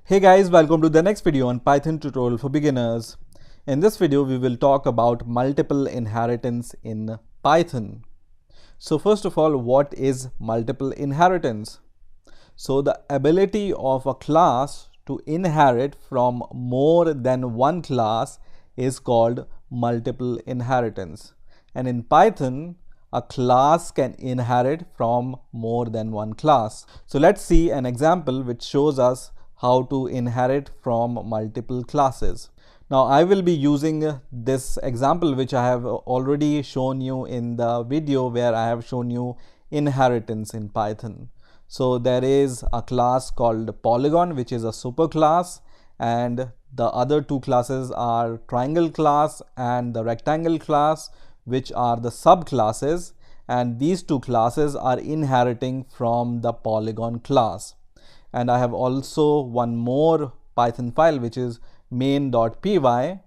Hey guys, welcome to the next video on Python tutorial for beginners. In this video, we will talk about multiple inheritance in Python. So first of all, what is multiple inheritance? So the ability of a class to inherit from more than one class is called multiple inheritance. And in Python, a class can inherit from more than one class. So let's see an example which shows us how to inherit from multiple classes. Now I will be using this example which I have already shown you in the video where I have shown you inheritance in Python. So there is a class called polygon which is a superclass, and the other two classes are triangle class and the rectangle class, which are the subclasses, and these two classes are inheriting from the polygon class. And I have also one more Python file which is main.py,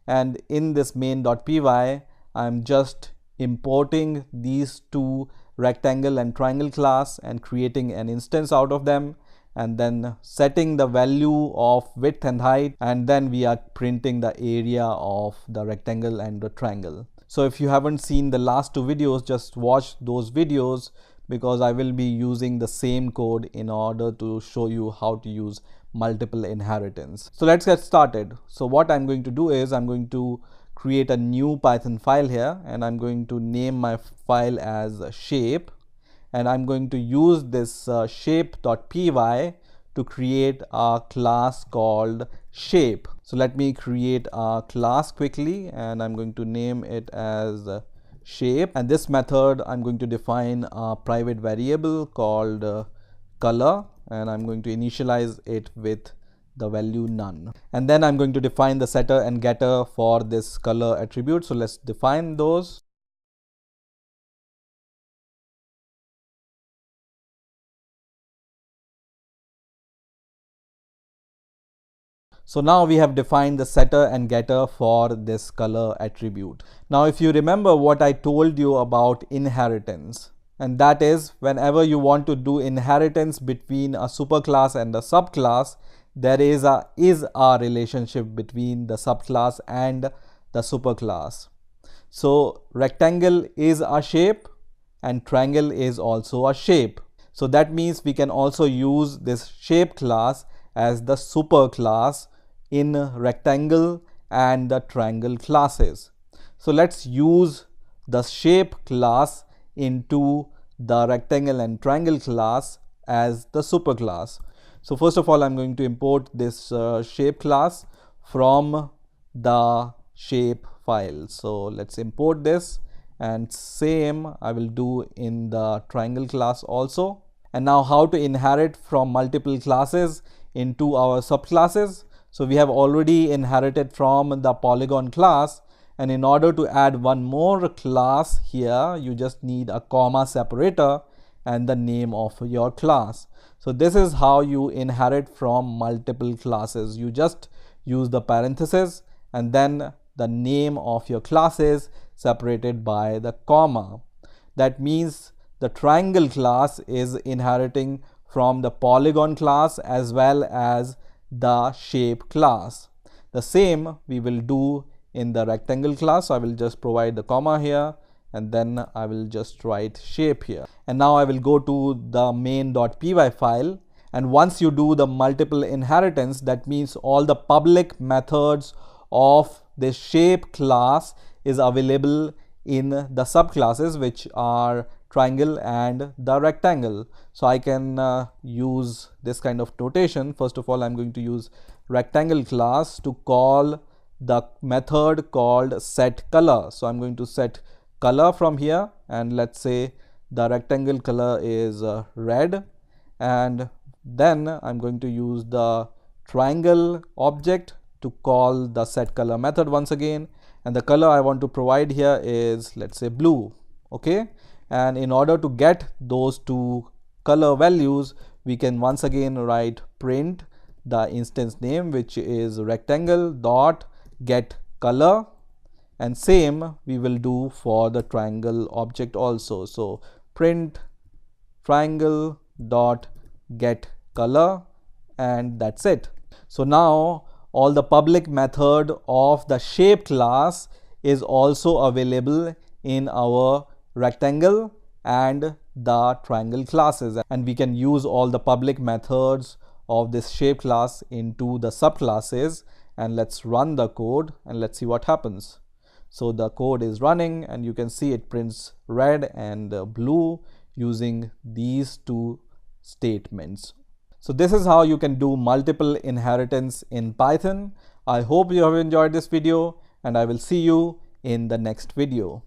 and in this main.py I'm just importing these two rectangle and triangle class and creating an instance out of them, and then setting the value of width and height, and then we are printing the area of the rectangle and the triangle. So if you haven't seen the last two videos, just watch those videos because I will be using the same code in order to show you how to use multiple inheritance. So let's get started. So what I'm going to do is I'm going to create a new Python file here, and I'm going to name my file as shape, and I'm going to use this shape.py to create a class called shape. So let me create a class quickly, and I'm going to name it as shape, and this method I'm going to define a private variable called color, and I'm going to initialize it with the value none, and then I'm going to define the setter and getter for this color attribute. So let's define those. So now we have defined the setter and getter for this color attribute. Now if you remember what I told you about inheritance, and that is whenever you want to do inheritance between a superclass and a subclass, there is a relationship between the subclass and the superclass. So rectangle is a shape and triangle is also a shape. So that means we can also use this shape class as the superclass in rectangle and the triangle classes. So let's use the shape class into the rectangle and triangle class as the superclass. So first of all, I'm going to import this shape class from the shape file. So let's import this, and same I will do in the triangle class also. And now how to inherit from multiple classes into our subclasses. So we have already inherited from the polygon class, and in order to add one more class here, you just need a comma separator and the name of your class. So this is how you inherit from multiple classes. You just use the parenthesis and then the name of your classes separated by the comma. That means the triangle class is inheriting from the polygon class as well as the shape class. The same we will do in the rectangle class. So I will just provide the comma here, and then I will just write shape here. And now I will go to the main.py file, and once you do the multiple inheritance, that means all the public methods of this shape class is available in the subclasses, which are triangle and the rectangle. So I can use this kind of notation. First of all, I'm going to use rectangle class to call the method called setColor. So I'm going to set color from here, and let's say the rectangle color is red, and then I'm going to use the triangle object to call the setColor method once again, and the color I want to provide here is, let's say, blue. Okay, and in order to get those two color values, we can once again write print the instance name, which is rectangle dot get color, and same we will do for the triangle object also. So print triangle dot get color, and that's it. So now all the public method of the shape class is also available in our rectangle and the triangle classes, and we can use all the public methods of this shape class into the subclasses. And let's run the code and let's see what happens. So the code is running and you can see it prints red and blue using these two statements. So this is how you can do multiple inheritance in Python. I hope you have enjoyed this video and I will see you in the next video.